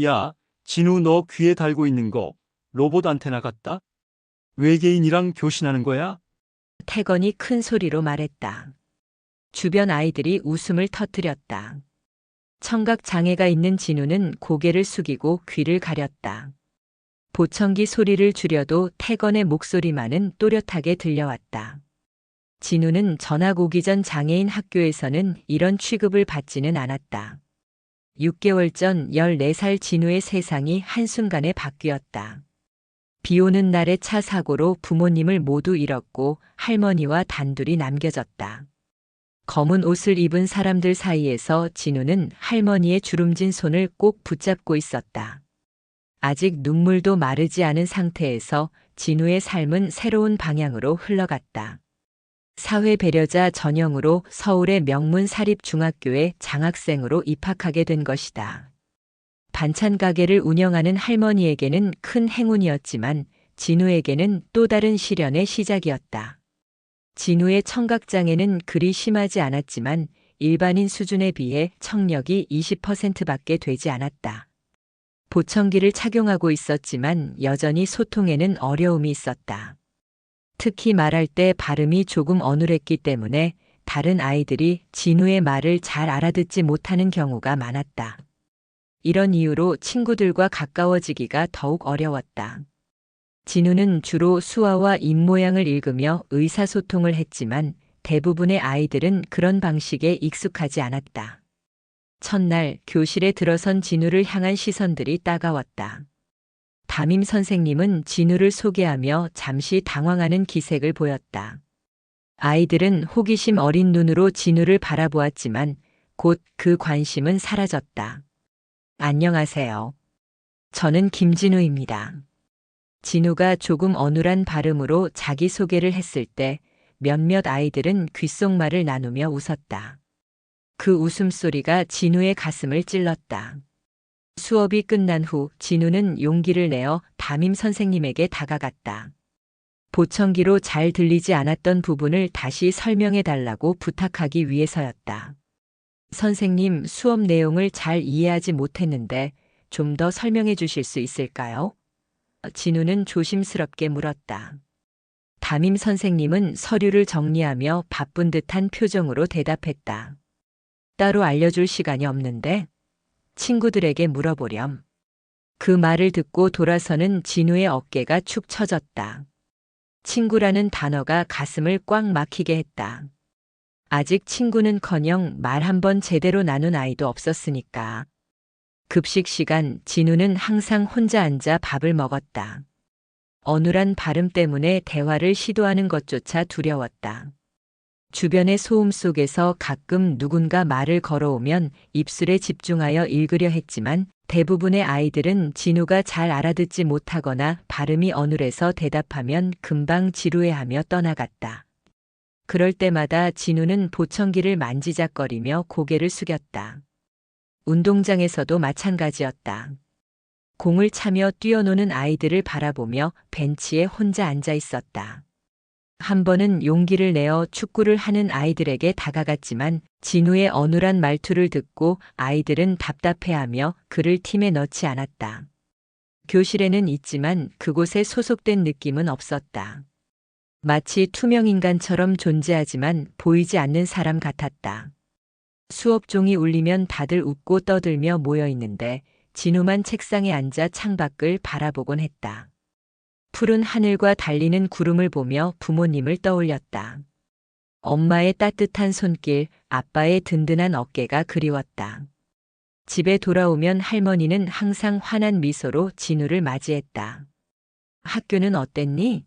야, 진우 너 귀에 달고 있는 거 로봇 안테나 같다? 외계인이랑 교신하는 거야? 태건이 큰 소리로 말했다. 주변 아이들이 웃음을 터뜨렸다. 청각 장애가 있는 진우는 고개를 숙이고 귀를 가렸다. 보청기 소리를 줄여도 태건의 목소리만은 또렷하게 들려왔다. 진우는 전학 오기 전 장애인 학교에서는 이런 취급을 받지는 않았다. 6개월 전 14살 진우의 세상이 한순간에 바뀌었다. 비 오는 날의 차 사고로 부모님을 모두 잃었고 할머니와 단둘이 남겨졌다. 검은 옷을 입은 사람들 사이에서 진우는 할머니의 주름진 손을 꼭 붙잡고 있었다. 아직 눈물도 마르지 않은 상태에서 진우의 삶은 새로운 방향으로 흘러갔다. 사회 배려자 전형으로 서울의 명문 사립중학교에 장학생으로 입학하게 된 것이다. 반찬 가게를 운영하는 할머니에게는 큰 행운이었지만 진우에게는 또 다른 시련의 시작이었다. 진우의 청각장애는 그리 심하지 않았지만 일반인 수준에 비해 청력이 20%밖에 되지 않았다. 보청기를 착용하고 있었지만 여전히 소통에는 어려움이 있었다. 특히 말할 때 발음이 조금 어눌했기 때문에 다른 아이들이 진우의 말을 잘 알아듣지 못하는 경우가 많았다. 이런 이유로 친구들과 가까워지기가 더욱 어려웠다. 진우는 주로 수화와 입모양을 읽으며 의사소통을 했지만 대부분의 아이들은 그런 방식에 익숙하지 않았다. 첫날 교실에 들어선 진우를 향한 시선들이 따가웠다. 담임 선생님은 진우를 소개하며 잠시 당황하는 기색을 보였다. 아이들은 호기심 어린 눈으로 진우를 바라보았지만 곧 그 관심은 사라졌다. 안녕하세요. 저는 김진우입니다. 진우가 조금 어눌한 발음으로 자기소개를 했을 때 몇몇 아이들은 귓속말을 나누며 웃었다. 그 웃음소리가 진우의 가슴을 찔렀다. 수업이 끝난 후 진우는 용기를 내어 담임 선생님에게 다가갔다. 보청기로 잘 들리지 않았던 부분을 다시 설명해 달라고 부탁하기 위해서였다. 선생님, 수업 내용을 잘 이해하지 못했는데 좀 더 설명해 주실 수 있을까요? 진우는 조심스럽게 물었다. 담임 선생님은 서류를 정리하며 바쁜 듯한 표정으로 대답했다. 따로 알려줄 시간이 없는데 친구들에게 물어보렴. 그 말을 듣고 돌아서는 진우의 어깨가 축 처졌다. 친구라는 단어가 가슴을 꽉 막히게 했다. 아직 친구는커녕 말 한 번 제대로 나눈 아이도 없었으니까. 급식 시간 진우는 항상 혼자 앉아 밥을 먹었다. 어눌한 발음 때문에 대화를 시도하는 것조차 두려웠다. 주변의 소음 속에서 가끔 누군가 말을 걸어오면 입술에 집중하여 읽으려 했지만 대부분의 아이들은 진우가 잘 알아듣지 못하거나 발음이 어눌해서 대답하면 금방 지루해하며 떠나갔다. 그럴 때마다 진우는 보청기를 만지작거리며 고개를 숙였다. 운동장에서도 마찬가지였다. 공을 차며 뛰어노는 아이들을 바라보며 벤치에 혼자 앉아 있었다. 한 번은 용기를 내어 축구를 하는 아이들에게 다가갔지만 진우의 어눌한 말투를 듣고 아이들은 답답해하며 그를 팀에 넣지 않았다. 교실에는 있지만 그곳에 소속된 느낌은 없었다. 마치 투명인간처럼 존재하지만 보이지 않는 사람 같았다. 수업 종이 울리면 다들 웃고 떠들며 모여 있는데 진우만 책상에 앉아 창밖을 바라보곤 했다. 푸른 하늘과 달리는 구름을 보며 부모님을 떠올렸다. 엄마의 따뜻한 손길, 아빠의 든든한 어깨가 그리웠다. 집에 돌아오면 할머니는 항상 환한 미소로 진우를 맞이했다. 학교는 어땠니?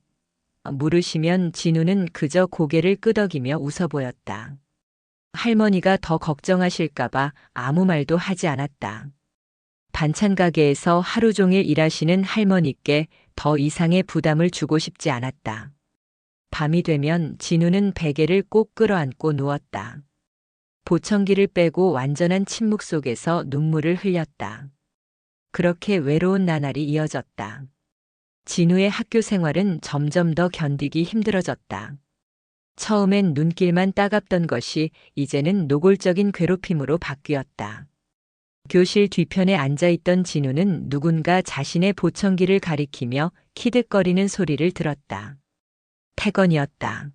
물으시면 진우는 그저 고개를 끄덕이며 웃어 보였다. 할머니가 더 걱정하실까봐 아무 말도 하지 않았다. 반찬 가게에서 하루 종일 일하시는 할머니께 더 이상의 부담을 주고 싶지 않았다. 밤이 되면 진우는 베개를 꼭 끌어안고 누웠다. 보청기를 빼고 완전한 침묵 속에서 눈물을 흘렸다. 그렇게 외로운 나날이 이어졌다. 진우의 학교 생활은 점점 더 견디기 힘들어졌다. 처음엔 눈길만 따갑던 것이 이제는 노골적인 괴롭힘으로 바뀌었다. 교실 뒤편에 앉아있던 진우는 누군가 자신의 보청기를 가리키며 키득거리는 소리를 들었다. 태건이었다.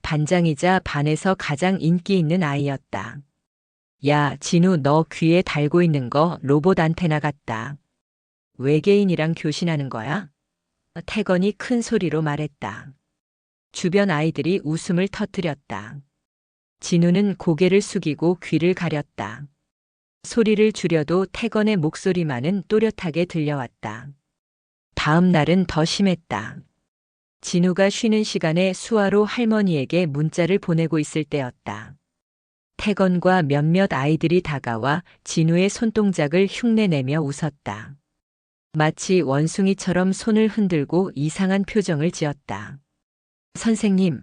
반장이자 반에서 가장 인기 있는 아이였다. 야, 진우, 너 귀에 달고 있는 거 로봇 안테나 같다. 외계인이랑 교신하는 거야? 태건이 큰 소리로 말했다. 주변 아이들이 웃음을 터뜨렸다. 진우는 고개를 숙이고 귀를 가렸다. 소리를 줄여도 태건의 목소리만은 또렷하게 들려왔다. 다음 날은 더 심했다. 진우가 쉬는 시간에 수화로 할머니에게 문자를 보내고 있을 때였다. 태건과 몇몇 아이들이 다가와 진우의 손동작을 흉내내며 웃었다. 마치 원숭이처럼 손을 흔들고 이상한 표정을 지었다. 선생님,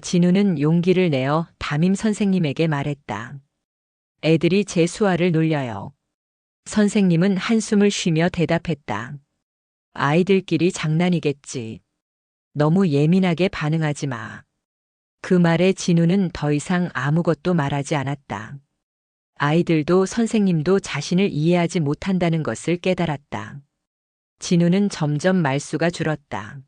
진우는 용기를 내어 담임 선생님에게 말했다. 애들이 제 수화를 놀려요. 선생님은 한숨을 쉬며 대답했다. 아이들끼리 장난이겠지. 너무 예민하게 반응하지 마. 그 말에 진우는 더 이상 아무것도 말하지 않았다. 아이들도 선생님도 자신을 이해하지 못한다는 것을 깨달았다. 진우는 점점 말수가 줄었다.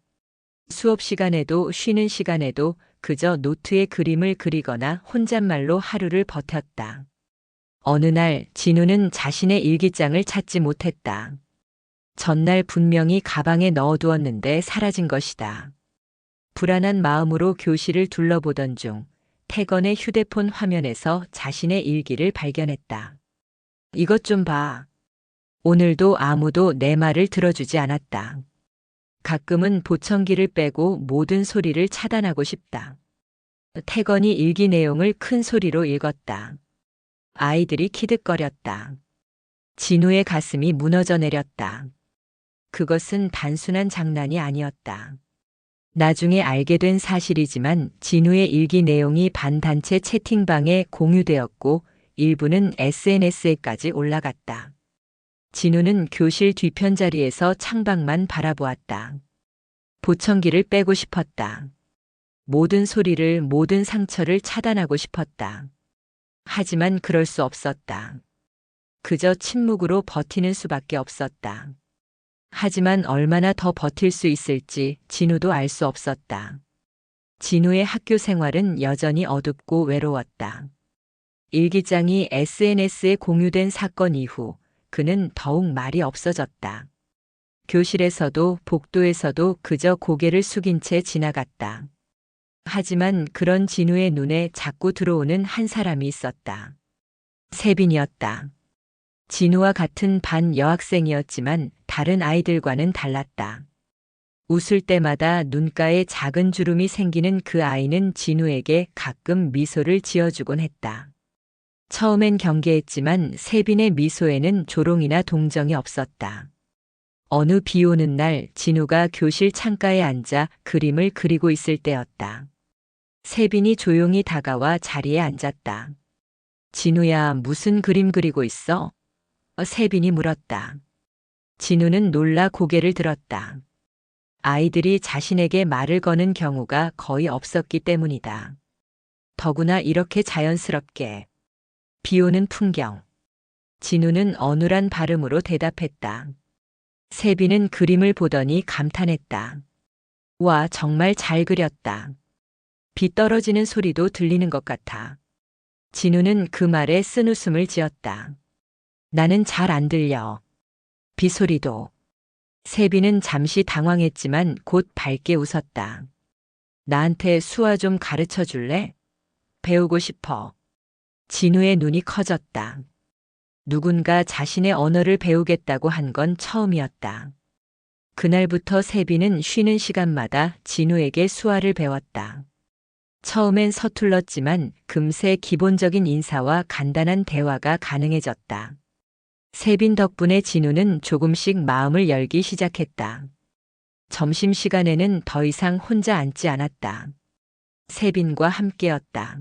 수업 시간에도 쉬는 시간에도 그저 노트에 그림을 그리거나 혼잣말로 하루를 버텼다. 어느 날 진우는 자신의 일기장을 찾지 못했다. 전날 분명히 가방에 넣어두었는데 사라진 것이다. 불안한 마음으로 교실을 둘러보던 중 태건의 휴대폰 화면에서 자신의 일기를 발견했다. 이것 좀 봐. 오늘도 아무도 내 말을 들어주지 않았다. 가끔은 보청기를 빼고 모든 소리를 차단하고 싶다. 태건이 일기 내용을 큰 소리로 읽었다. 아이들이 키득거렸다. 진우의 가슴이 무너져 내렸다. 그것은 단순한 장난이 아니었다. 나중에 알게 된 사실이지만 진우의 일기 내용이 반단체 채팅방에 공유되었고 일부는 SNS에까지 올라갔다. 진우는 교실 뒤편 자리에서 창밖만 바라보았다. 보청기를 빼고 싶었다. 모든 소리를, 모든 상처를 차단하고 싶었다. 하지만 그럴 수 없었다. 그저 침묵으로 버티는 수밖에 없었다. 하지만 얼마나 더 버틸 수 있을지 진우도 알 수 없었다. 진우의 학교 생활은 여전히 어둡고 외로웠다. 일기장이 SNS에 공유된 사건 이후 그는 더욱 말이 없어졌다. 교실에서도 복도에서도 그저 고개를 숙인 채 지나갔다. 하지만 그런 진우의 눈에 자꾸 들어오는 한 사람이 있었다. 세빈이었다. 진우와 같은 반 여학생이었지만 다른 아이들과는 달랐다. 웃을 때마다 눈가에 작은 주름이 생기는 그 아이는 진우에게 가끔 미소를 지어주곤 했다. 처음엔 경계했지만 세빈의 미소에는 조롱이나 동정이 없었다. 어느 비 오는 날 진우가 교실 창가에 앉아 그림을 그리고 있을 때였다. 세빈이 조용히 다가와 자리에 앉았다. 진우야, 무슨 그림 그리고 있어? 세빈이 물었다. 진우는 놀라 고개를 들었다. 아이들이 자신에게 말을 거는 경우가 거의 없었기 때문이다. 더구나 이렇게 자연스럽게. 비 오는 풍경. 진우는 어눌한 발음으로 대답했다. 세빈은 그림을 보더니 감탄했다. 와, 정말 잘 그렸다. 비 떨어지는 소리도 들리는 것 같아. 진우는 그 말에 쓴웃음을 지었다. 나는 잘 안 들려. 비 소리도. 세빈은 잠시 당황했지만 곧 밝게 웃었다. 나한테 수화 좀 가르쳐 줄래? 배우고 싶어. 진우의 눈이 커졌다. 누군가 자신의 언어를 배우겠다고 한 건 처음이었다. 그날부터 세빈은 쉬는 시간마다 진우에게 수화를 배웠다. 처음엔 서툴렀지만 금세 기본적인 인사와 간단한 대화가 가능해졌다. 세빈 덕분에 진우는 조금씩 마음을 열기 시작했다. 점심시간에는 더 이상 혼자 앉지 않았다. 세빈과 함께였다.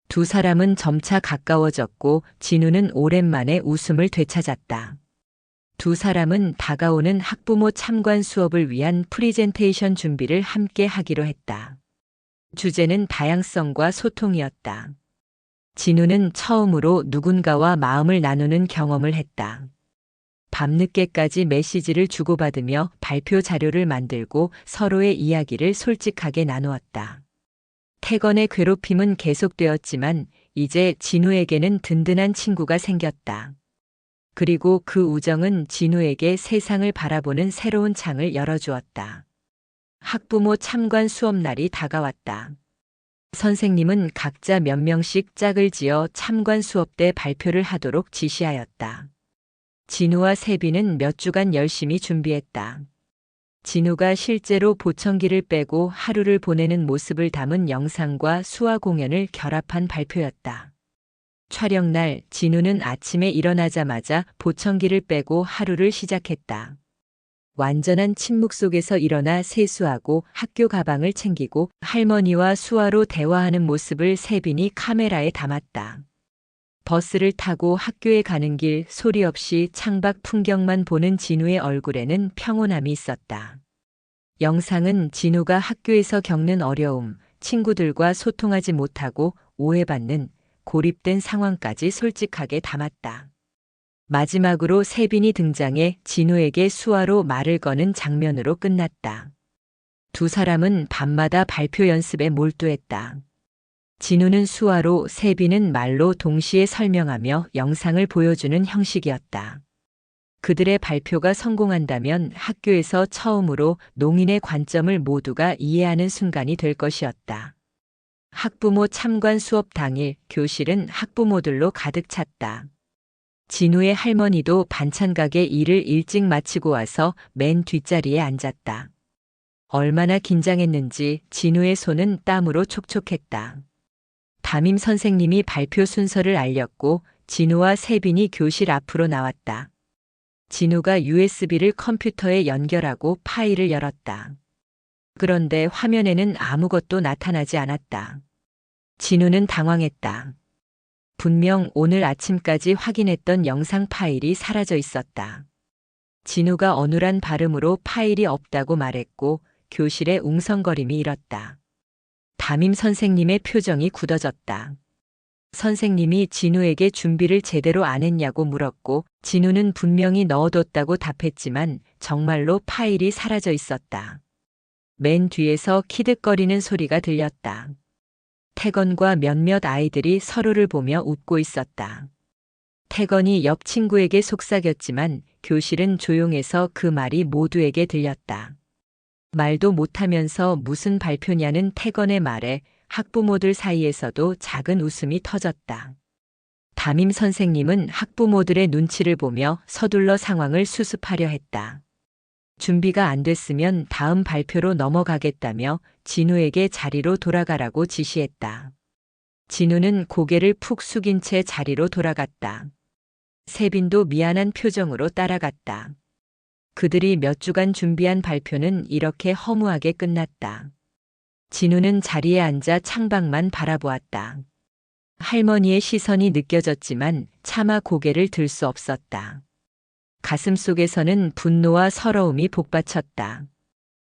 두 사람은 점차 가까워졌고 진우는 오랜만에 웃음을 되찾았다. 두 사람은 다가오는 학부모 참관 수업을 위한 프리젠테이션 준비를 함께 하기로 했다. 주제는 다양성과 소통이었다. 진우는 처음으로 누군가와 마음을 나누는 경험을 했다. 밤늦게까지 메시지를 주고받으며 발표 자료를 만들고 서로의 이야기를 솔직하게 나누었다. 태건의 괴롭힘은 계속되었지만 이제 진우에게는 든든한 친구가 생겼다. 그리고 그 우정은 진우에게 세상을 바라보는 새로운 창을 열어주었다. 학부모 참관 수업날이 다가왔다. 선생님은 각자 몇 명씩 짝을 지어 참관 수업 때 발표를 하도록 지시하였다. 진우와 세빈은 몇 주간 열심히 준비했다. 진우가 실제로 보청기를 빼고 하루를 보내는 모습을 담은 영상과 수화 공연을 결합한 발표였다. 촬영날 진우는 아침에 일어나자마자 보청기를 빼고 하루를 시작했다. 완전한 침묵 속에서 일어나 세수하고 학교 가방을 챙기고 할머니와 수화로 대화하는 모습을 세빈이 카메라에 담았다. 버스를 타고 학교에 가는 길 소리 없이 창밖 풍경만 보는 진우의 얼굴에는 평온함이 있었다. 영상은 진우가 학교에서 겪는 어려움, 친구들과 소통하지 못하고 오해받는 고립된 상황까지 솔직하게 담았다. 마지막으로 세빈이 등장해 진우에게 수화로 말을 거는 장면으로 끝났다. 두 사람은 밤마다 발표 연습에 몰두했다. 진우는 수화로, 세빈은 말로 동시에 설명하며 영상을 보여주는 형식이었다. 그들의 발표가 성공한다면 학교에서 처음으로 농인의 관점을 모두가 이해하는 순간이 될 것이었다. 학부모 참관 수업 당일 교실은 학부모들로 가득 찼다. 진우의 할머니도 반찬 가게 일을 일찍 마치고 와서 맨 뒷자리에 앉았다. 얼마나 긴장했는지 진우의 손은 땀으로 촉촉했다. 담임 선생님이 발표 순서를 알렸고 진우와 세빈이 교실 앞으로 나왔다. 진우가 USB를 컴퓨터에 연결하고 파일을 열었다. 그런데 화면에는 아무것도 나타나지 않았다. 진우는 당황했다. 분명 오늘 아침까지 확인했던 영상 파일이 사라져 있었다. 진우가 어눌한 발음으로 파일이 없다고 말했고 교실에 웅성거림이 일었다. 담임 선생님의 표정이 굳어졌다. 선생님이 진우에게 준비를 제대로 안 했냐고 물었고 진우는 분명히 넣어뒀다고 답했지만 정말로 파일이 사라져 있었다. 맨 뒤에서 키득거리는 소리가 들렸다. 태건과 몇몇 아이들이 서로를 보며 웃고 있었다. 태건이 옆 친구에게 속삭였지만 교실은 조용해서 그 말이 모두에게 들렸다. 말도 못하면서 무슨 발표냐는 태건의 말에 학부모들 사이에서도 작은 웃음이 터졌다. 담임 선생님은 학부모들의 눈치를 보며 서둘러 상황을 수습하려 했다. 준비가 안 됐으면 다음 발표로 넘어가겠다며 진우에게 자리로 돌아가라고 지시했다. 진우는 고개를 푹 숙인 채 자리로 돌아갔다. 세빈도 미안한 표정으로 따라갔다. 그들이 몇 주간 준비한 발표는 이렇게 허무하게 끝났다. 진우는 자리에 앉아 창밖만 바라보았다. 할머니의 시선이 느껴졌지만 차마 고개를 들 수 없었다. 가슴속에서는 분노와 서러움이 복받쳤다.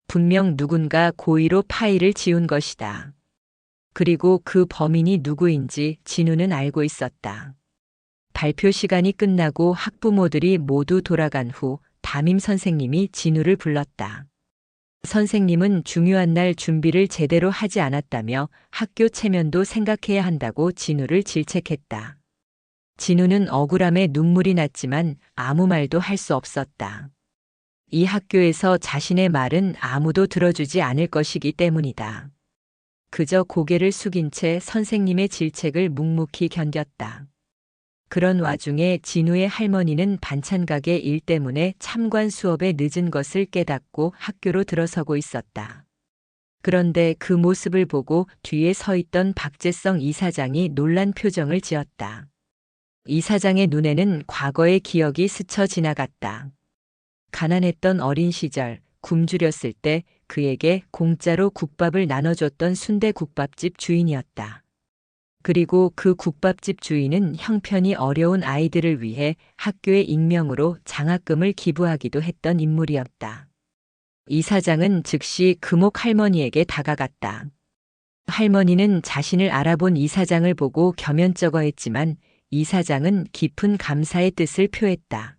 분명 누군가 고의로 파일을 지운 것이다. 그리고 그 범인이 누구인지 진우는 알고 있었다. 발표 시간이 끝나고 학부모들이 모두 돌아간 후 담임 선생님이 진우를 불렀다. 선생님은 중요한 날 준비를 제대로 하지 않았다며 학교 체면도 생각해야 한다고 진우를 질책했다. 진우는 억울함에 눈물이 났지만 아무 말도 할 수 없었다. 이 학교에서 자신의 말은 아무도 들어주지 않을 것이기 때문이다. 그저 고개를 숙인 채 선생님의 질책을 묵묵히 견뎠다. 그런 와중에 진우의 할머니는 반찬 가게 일 때문에 참관 수업에 늦은 것을 깨닫고 학교로 들어서고 있었다. 그런데 그 모습을 보고 뒤에 서 있던 박재성 이사장이 놀란 표정을 지었다. 이사장의 눈에는 과거의 기억이 스쳐 지나갔다. 가난했던 어린 시절, 굶주렸을 때 그에게 공짜로 국밥을 나눠줬던 순대국밥집 주인이었다. 그리고 그 국밥집 주인은 형편이 어려운 아이들을 위해 학교의 익명으로 장학금을 기부하기도 했던 인물이었다. 이사장은 즉시 금옥 할머니에게 다가갔다. 할머니는 자신을 알아본 이사장을 보고 겸연쩍어했지만 이사장은 깊은 감사의 뜻을 표했다.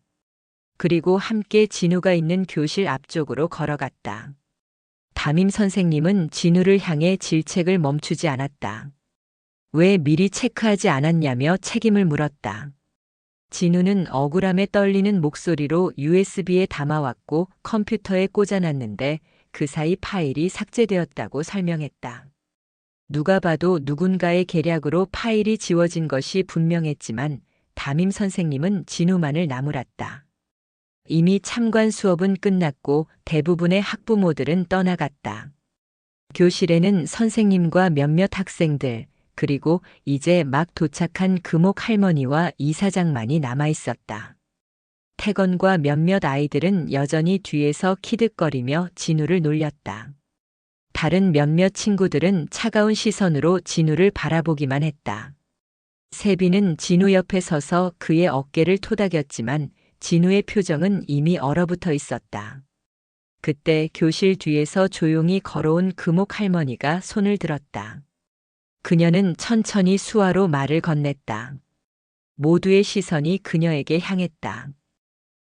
그리고 함께 진우가 있는 교실 앞쪽으로 걸어갔다. 담임 선생님은 진우를 향해 질책을 멈추지 않았다. 왜 미리 체크하지 않았냐며 책임을 물었다. 진우는 억울함에 떨리는 목소리로 USB에 담아왔고 컴퓨터에 꽂아놨는데 그 사이 파일이 삭제되었다고 설명했다. 누가 봐도 누군가의 계략으로 파일이 지워진 것이 분명했지만 담임 선생님은 진우만을 나무랐다. 이미 참관 수업은 끝났고 대부분의 학부모들은 떠나갔다. 교실에는 선생님과 몇몇 학생들, 그리고 이제 막 도착한 금옥 할머니와 이사장만이 남아 있었다. 태건과 몇몇 아이들은 여전히 뒤에서 키득거리며 진우를 놀렸다. 다른 몇몇 친구들은 차가운 시선으로 진우를 바라보기만 했다. 세빈은 진우 옆에 서서 그의 어깨를 토닥였지만 진우의 표정은 이미 얼어붙어 있었다. 그때 교실 뒤에서 조용히 걸어온 금옥 할머니가 손을 들었다. 그녀는 천천히 수화로 말을 건넸다. 모두의 시선이 그녀에게 향했다.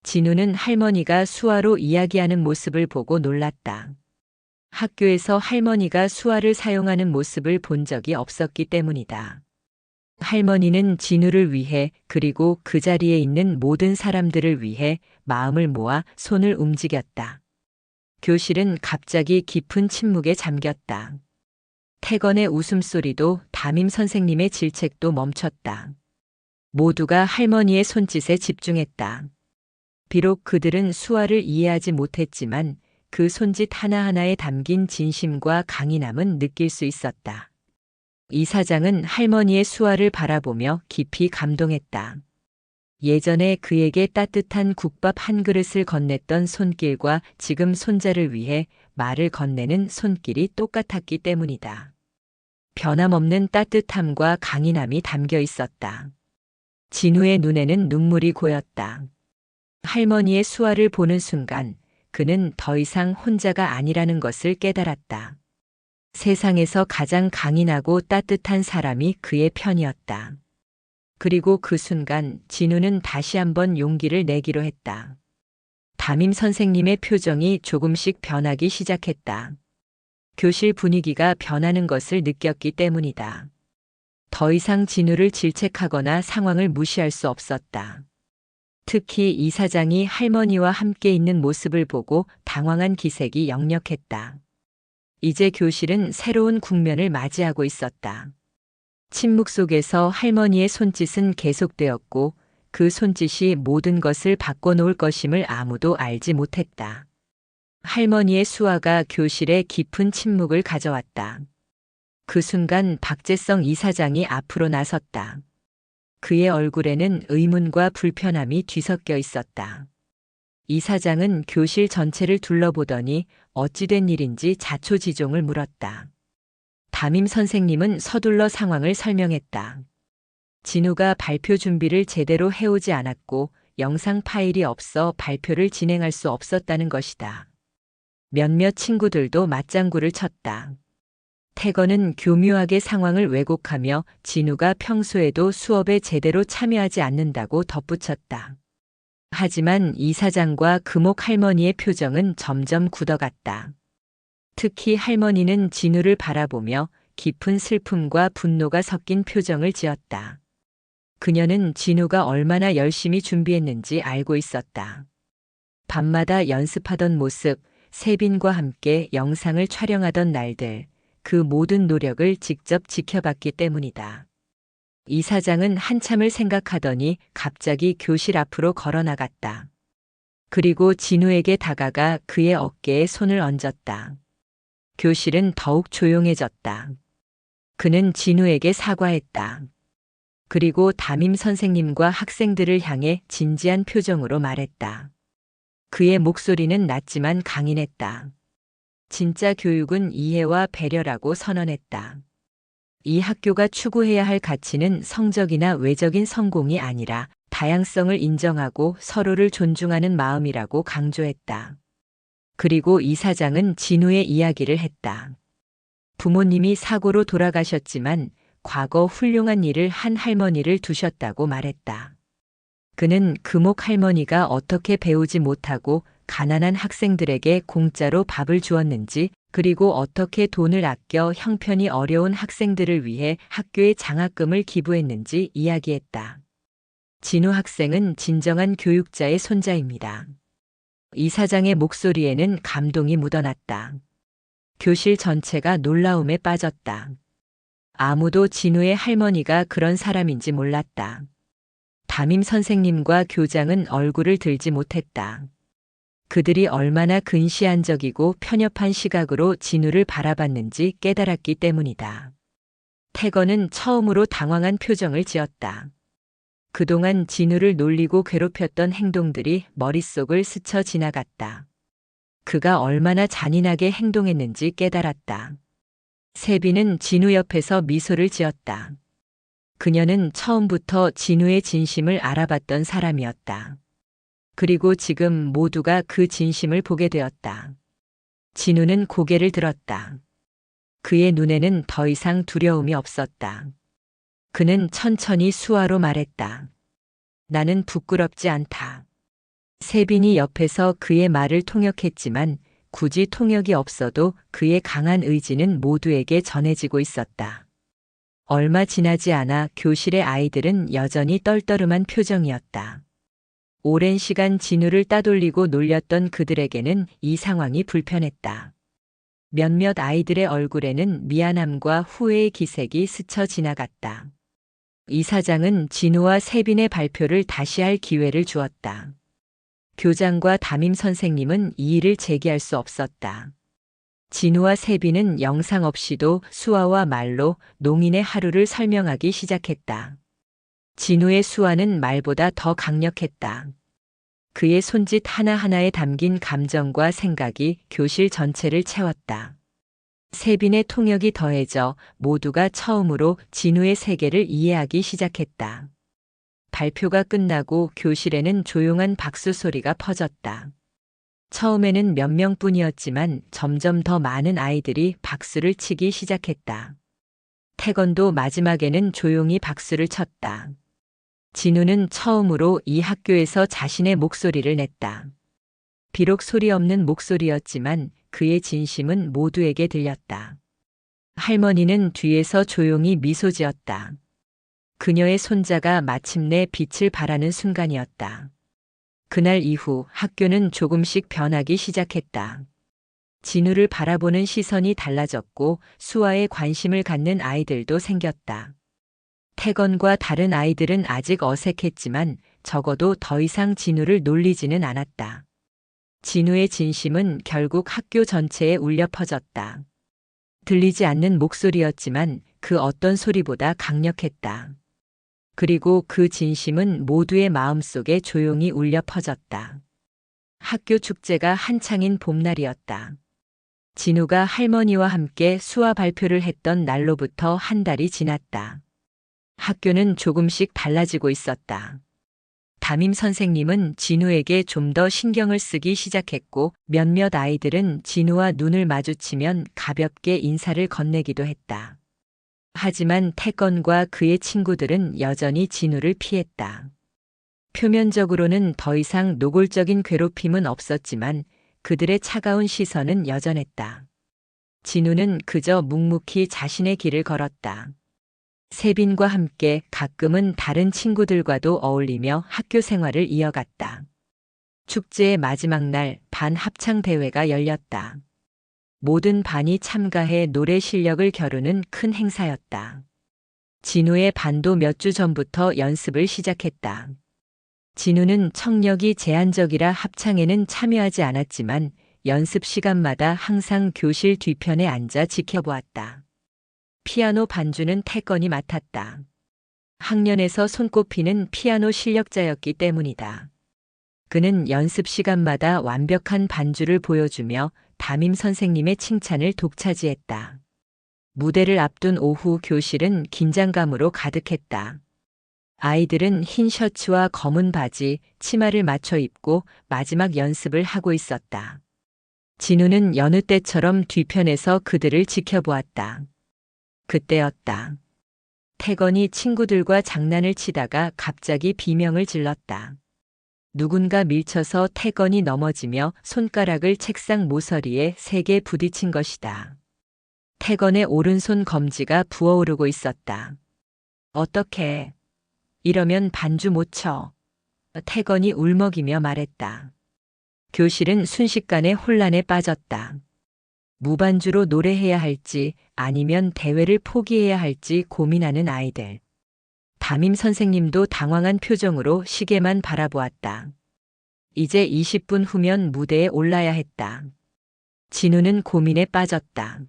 진우는 할머니가 수화로 이야기하는 모습을 보고 놀랐다. 학교에서 할머니가 수화를 사용하는 모습을 본 적이 없었기 때문이다. 할머니는 진우를 위해 그리고 그 자리에 있는 모든 사람들을 위해 마음을 모아 손을 움직였다. 교실은 갑자기 깊은 침묵에 잠겼다. 태건의 웃음소리도 담임 선생님의 질책도 멈췄다. 모두가 할머니의 손짓에 집중했다. 비록 그들은 수화를 이해하지 못했지만 그 손짓 하나하나에 담긴 진심과 강인함은 느낄 수 있었다. 이사장은 할머니의 수화를 바라보며 깊이 감동했다. 예전에 그에게 따뜻한 국밥 한 그릇을 건넸던 손길과 지금 손자를 위해 말을 건네는 손길이 똑같았기 때문이다. 변함없는 따뜻함과 강인함이 담겨 있었다. 진우의 눈에는 눈물이 고였다. 할머니의 수화를 보는 순간 그는 더 이상 혼자가 아니라는 것을 깨달았다. 세상에서 가장 강인하고 따뜻한 사람이 그의 편이었다. 그리고 그 순간 진우는 다시 한번 용기를 내기로 했다. 담임 선생님의 표정이 조금씩 변하기 시작했다. 교실 분위기가 변하는 것을 느꼈기 때문이다. 더 이상 진우를 질책하거나 상황을 무시할 수 없었다. 특히 이사장이 할머니와 함께 있는 모습을 보고 당황한 기색이 역력했다. 이제 교실은 새로운 국면을 맞이하고 있었다. 침묵 속에서 할머니의 손짓은 계속되었고 그 손짓이 모든 것을 바꿔놓을 것임을 아무도 알지 못했다. 할머니의 수화가 교실에 깊은 침묵을 가져왔다. 그 순간 박재성 이사장이 앞으로 나섰다. 그의 얼굴에는 의문과 불편함이 뒤섞여 있었다. 이사장은 교실 전체를 둘러보더니 어찌된 일인지 자초지종을 물었다. 담임 선생님은 서둘러 상황을 설명했다. 진우가 발표 준비를 제대로 해오지 않았고 영상 파일이 없어 발표를 진행할 수 없었다는 것이다. 몇몇 친구들도 맞장구를 쳤다. 태건은 교묘하게 상황을 왜곡하며 진우가 평소에도 수업에 제대로 참여하지 않는다고 덧붙였다. 하지만 이사장과 금옥 할머니의 표정은 점점 굳어갔다. 특히 할머니는 진우를 바라보며 깊은 슬픔과 분노가 섞인 표정을 지었다. 그녀는 진우가 얼마나 열심히 준비했는지 알고 있었다. 밤마다 연습하던 모습, 세빈과 함께 영상을 촬영하던 날들, 그 모든 노력을 직접 지켜봤기 때문이다. 이사장은 한참을 생각하더니 갑자기 교실 앞으로 걸어 나갔다. 그리고 진우에게 다가가 그의 어깨에 손을 얹었다. 교실은 더욱 조용해졌다. 그는 진우에게 사과했다. 그리고 담임 선생님과 학생들을 향해 진지한 표정으로 말했다. 그의 목소리는 낮지만 강인했다. 진짜 교육은 이해와 배려라고 선언했다. 이 학교가 추구해야 할 가치는 성적이나 외적인 성공이 아니라 다양성을 인정하고 서로를 존중하는 마음이라고 강조했다. 그리고 이사장은 진우의 이야기를 했다. 부모님이 사고로 돌아가셨지만 과거 훌륭한 일을 한 할머니를 두셨다고 말했다. 그는 금옥 할머니가 어떻게 배우지 못하고 가난한 학생들에게 공짜로 밥을 주었는지, 그리고 어떻게 돈을 아껴 형편이 어려운 학생들을 위해 학교에 장학금을 기부했는지 이야기했다. 진우 학생은 진정한 교육자의 손자입니다. 이사장의 목소리에는 감동이 묻어났다. 교실 전체가 놀라움에 빠졌다. 아무도 진우의 할머니가 그런 사람인지 몰랐다. 담임 선생님과 교장은 얼굴을 들지 못했다. 그들이 얼마나 근시안적이고 편협한 시각으로 진우를 바라봤는지 깨달았기 때문이다. 태건은 처음으로 당황한 표정을 지었다. 그동안 진우를 놀리고 괴롭혔던 행동들이 머릿속을 스쳐 지나갔다. 그가 얼마나 잔인하게 행동했는지 깨달았다. 세빈은 진우 옆에서 미소를 지었다. 그녀는 처음부터 진우의 진심을 알아봤던 사람이었다. 그리고 지금 모두가 그 진심을 보게 되었다. 진우는 고개를 들었다. 그의 눈에는 더 이상 두려움이 없었다. 그는 천천히 수화로 말했다. 나는 부끄럽지 않다. 세빈이 옆에서 그의 말을 통역했지만 굳이 통역이 없어도 그의 강한 의지는 모두에게 전해지고 있었다. 얼마 지나지 않아 교실의 아이들은 여전히 떨떠름한 표정이었다. 오랜 시간 진우를 따돌리고 놀렸던 그들에게는 이 상황이 불편했다. 몇몇 아이들의 얼굴에는 미안함과 후회의 기색이 스쳐 지나갔다. 이사장은 진우와 세빈의 발표를 다시 할 기회를 주었다. 교장과 담임 선생님은 이의를 제기할 수 없었다. 진우와 세빈은 영상 없이도 수화와 말로 농인의 하루를 설명하기 시작했다. 진우의 수화는 말보다 더 강력했다. 그의 손짓 하나하나에 담긴 감정과 생각이 교실 전체를 채웠다. 세빈의 통역이 더해져 모두가 처음으로 진우의 세계를 이해하기 시작했다. 발표가 끝나고 교실에는 조용한 박수 소리가 퍼졌다. 처음에는 몇 명뿐이었지만 점점 더 많은 아이들이 박수를 치기 시작했다. 태건도 마지막에는 조용히 박수를 쳤다. 진우는 처음으로 이 학교에서 자신의 목소리를 냈다. 비록 소리 없는 목소리였지만 그의 진심은 모두에게 들렸다. 할머니는 뒤에서 조용히 미소 지었다. 그녀의 손자가 마침내 빛을 발하는 순간이었다. 그날 이후 학교는 조금씩 변하기 시작했다. 진우를 바라보는 시선이 달라졌고 수화에 관심을 갖는 아이들도 생겼다. 태건과 다른 아이들은 아직 어색했지만 적어도 더 이상 진우를 놀리지는 않았다. 진우의 진심은 결국 학교 전체에 울려 퍼졌다. 들리지 않는 목소리였지만 그 어떤 소리보다 강력했다. 그리고 그 진심은 모두의 마음속에 조용히 울려 퍼졌다. 학교 축제가 한창인 봄날이었다. 진우가 할머니와 함께 수화 발표를 했던 날로부터 한 달이 지났다. 학교는 조금씩 달라지고 있었다. 담임 선생님은 진우에게 좀 더 신경을 쓰기 시작했고 몇몇 아이들은 진우와 눈을 마주치면 가볍게 인사를 건네기도 했다. 하지만 태건과 그의 친구들은 여전히 진우를 피했다. 표면적으로는 더 이상 노골적인 괴롭힘은 없었지만 그들의 차가운 시선은 여전했다. 진우는 그저 묵묵히 자신의 길을 걸었다. 세빈과 함께 가끔은 다른 친구들과도 어울리며 학교 생활을 이어갔다. 축제의 마지막 날 반 합창 대회가 열렸다. 모든 반이 참가해 노래 실력을 겨루는 큰 행사였다. 진우의 반도 몇 주 전부터 연습을 시작했다. 진우는 청력이 제한적이라 합창에는 참여하지 않았지만 연습 시간마다 항상 교실 뒤편에 앉아 지켜보았다. 피아노 반주는 태건이 맡았다. 학년에서 손꼽히는 피아노 실력자였기 때문이다. 그는 연습 시간마다 완벽한 반주를 보여주며 담임 선생님의 칭찬을 독차지했다. 무대를 앞둔 오후 교실은 긴장감으로 가득했다. 아이들은 흰 셔츠와 검은 바지, 치마를 맞춰 입고 마지막 연습을 하고 있었다. 진우는 여느 때처럼 뒤편에서 그들을 지켜보았다. 그때였다. 태건이 친구들과 장난을 치다가 갑자기 비명을 질렀다. 누군가 밀쳐서 태건이 넘어지며 손가락을 책상 모서리에 세게 부딪힌 것이다. 태건의 오른손 검지가 부어오르고 있었다. 어떡해. 이러면 반주 못 쳐. 태건이 울먹이며 말했다. 교실은 순식간에 혼란에 빠졌다. 무반주로 노래해야 할지 아니면 대회를 포기해야 할지 고민하는 아이들. 담임 선생님도 당황한 표정으로 시계만 바라보았다. 이제 20분 후면 무대에 올라야 했다. 진우는 고민에 빠졌다.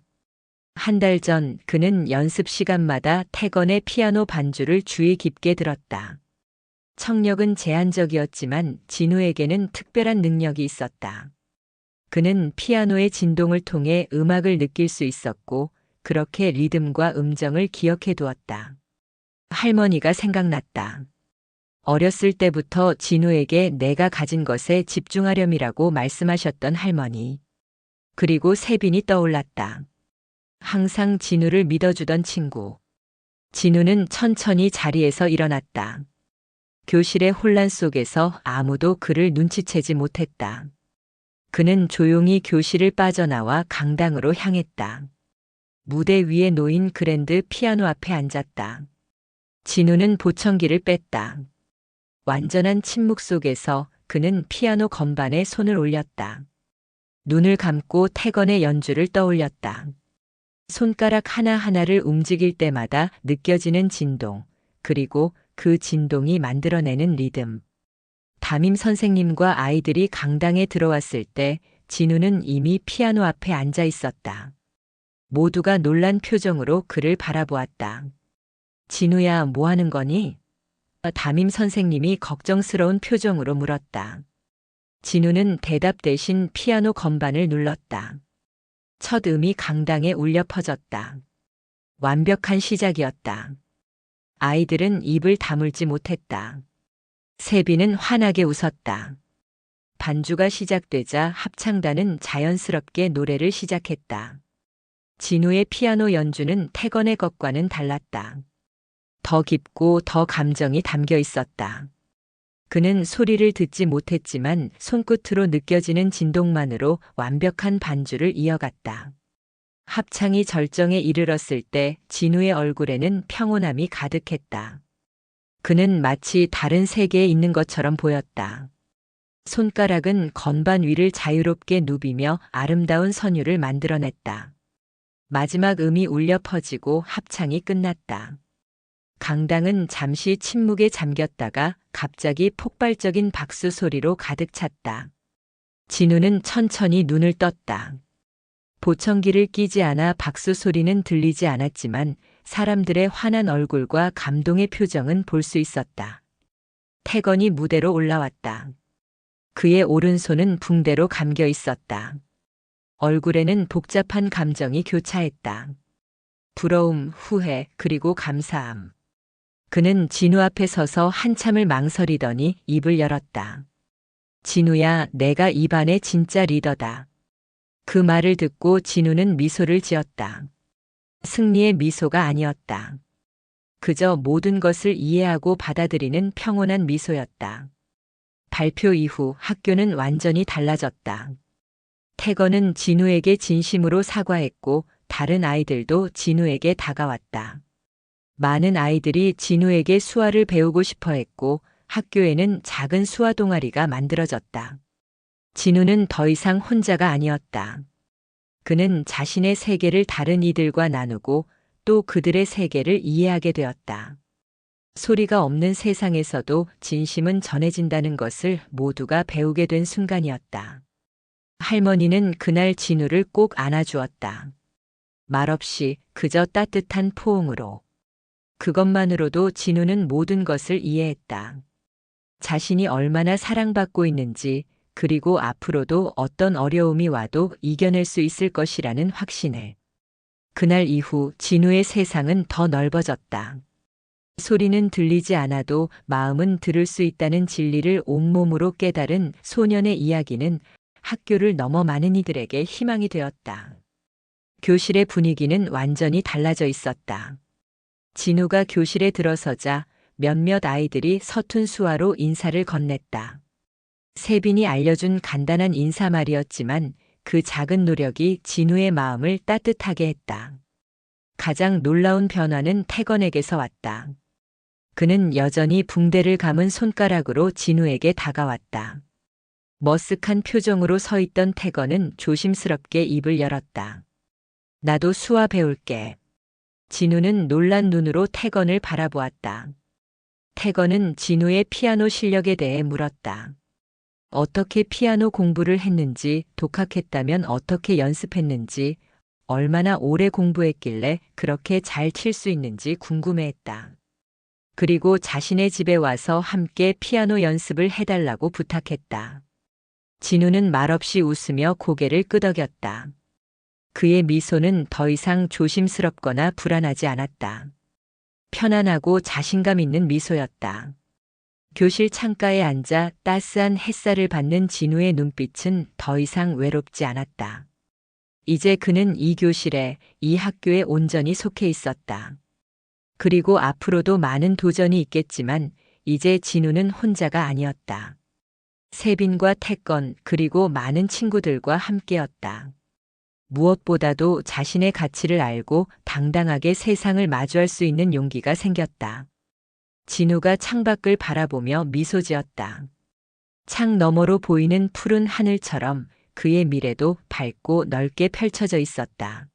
한 달 전 그는 연습 시간마다 태건의 피아노 반주를 주의 깊게 들었다. 청력은 제한적이었지만 진우에게는 특별한 능력이 있었다. 그는 피아노의 진동을 통해 음악을 느낄 수 있었고 그렇게 리듬과 음정을 기억해 두었다. 할머니가 생각났다. 어렸을 때부터 진우에게 내가 가진 것에 집중하렴이라고 말씀하셨던 할머니. 그리고 세빈이 떠올랐다. 항상 진우를 믿어주던 친구. 진우는 천천히 자리에서 일어났다. 교실의 혼란 속에서 아무도 그를 눈치채지 못했다. 그는 조용히 교실을 빠져나와 강당으로 향했다. 무대 위에 놓인 그랜드 피아노 앞에 앉았다. 진우는 보청기를 뺐다. 완전한 침묵 속에서 그는 피아노 건반에 손을 올렸다. 눈을 감고 태건의 연주를 떠올렸다. 손가락 하나하나를 움직일 때마다 느껴지는 진동, 그리고 그 진동이 만들어내는 리듬. 담임 선생님과 아이들이 강당에 들어왔을 때 진우는 이미 피아노 앞에 앉아 있었다. 모두가 놀란 표정으로 그를 바라보았다. 진우야, 뭐 하는 거니? 담임 선생님이 걱정스러운 표정으로 물었다. 진우는 대답 대신 피아노 건반을 눌렀다. 첫 음이 강당에 울려 퍼졌다. 완벽한 시작이었다. 아이들은 입을 다물지 못했다. 세빈은 환하게 웃었다. 반주가 시작되자 합창단은 자연스럽게 노래를 시작했다. 진우의 피아노 연주는 태건의 것과는 달랐다. 더 깊고 더 감정이 담겨 있었다. 그는 소리를 듣지 못했지만 손끝으로 느껴지는 진동만으로 완벽한 반주를 이어갔다. 합창이 절정에 이르렀을 때 진우의 얼굴에는 평온함이 가득했다. 그는 마치 다른 세계에 있는 것처럼 보였다. 손가락은 건반 위를 자유롭게 누비며 아름다운 선율을 만들어냈다. 마지막 음이 울려 퍼지고 합창이 끝났다. 강당은 잠시 침묵에 잠겼다가 갑자기 폭발적인 박수 소리로 가득 찼다. 진우는 천천히 눈을 떴다. 보청기를 끼지 않아 박수 소리는 들리지 않았지만 사람들의 환한 얼굴과 감동의 표정은 볼 수 있었다. 태건이 무대로 올라왔다. 그의 오른손은 붕대로 감겨 있었다. 얼굴에는 복잡한 감정이 교차했다. 부러움, 후회, 그리고 감사함. 그는 진우 앞에 서서 한참을 망설이더니 입을 열었다. 진우야, 내가 이 반의 진짜 리더다. 그 말을 듣고 진우는 미소를 지었다. 승리의 미소가 아니었다. 그저 모든 것을 이해하고 받아들이는 평온한 미소였다. 발표 이후 학교는 완전히 달라졌다. 태건은 진우에게 진심으로 사과했고 다른 아이들도 진우에게 다가왔다. 많은 아이들이 진우에게 수화를 배우고 싶어 했고 학교에는 작은 수화 동아리가 만들어졌다. 진우는 더 이상 혼자가 아니었다. 그는 자신의 세계를 다른 이들과 나누고 또 그들의 세계를 이해하게 되었다. 소리가 없는 세상에서도 진심은 전해진다는 것을 모두가 배우게 된 순간이었다. 할머니는 그날 진우를 꼭 안아주었다. 말없이 그저 따뜻한 포옹으로. 그것만으로도 진우는 모든 것을 이해했다. 자신이 얼마나 사랑받고 있는지, 그리고 앞으로도 어떤 어려움이 와도 이겨낼 수 있을 것이라는 확신을. 그날 이후 진우의 세상은 더 넓어졌다. 소리는 들리지 않아도 마음은 들을 수 있다는 진리를 온몸으로 깨달은 소년의 이야기는 학교를 넘어 많은 이들에게 희망이 되었다. 교실의 분위기는 완전히 달라져 있었다. 진우가 교실에 들어서자 몇몇 아이들이 서툰 수화로 인사를 건넸다. 세빈이 알려준 간단한 인사말이었지만 그 작은 노력이 진우의 마음을 따뜻하게 했다. 가장 놀라운 변화는 태건에게서 왔다. 그는 여전히 붕대를 감은 손가락으로 진우에게 다가왔다. 머쓱한 표정으로 서 있던 태건은 조심스럽게 입을 열었다. 나도 수화 배울게. 진우는 놀란 눈으로 태건을 바라보았다. 태건은 진우의 피아노 실력에 대해 물었다. 어떻게 피아노 공부를 했는지, 독학했다면 어떻게 연습했는지, 얼마나 오래 공부했길래 그렇게 잘 칠 수 있는지 궁금해했다. 그리고 자신의 집에 와서 함께 피아노 연습을 해달라고 부탁했다. 진우는 말없이 웃으며 고개를 끄덕였다. 그의 미소는 더 이상 조심스럽거나 불안하지 않았다. 편안하고 자신감 있는 미소였다. 교실 창가에 앉아 따스한 햇살을 받는 진우의 눈빛은 더 이상 외롭지 않았다. 이제 그는 이 교실에, 이 학교에 온전히 속해 있었다. 그리고 앞으로도 많은 도전이 있겠지만 이제 진우는 혼자가 아니었다. 세빈과 태건 그리고 많은 친구들과 함께였다. 무엇보다도 자신의 가치를 알고 당당하게 세상을 마주할 수 있는 용기가 생겼다. 진우가 창밖을 바라보며 미소 지었다. 창 너머로 보이는 푸른 하늘처럼 그의 미래도 밝고 넓게 펼쳐져 있었다.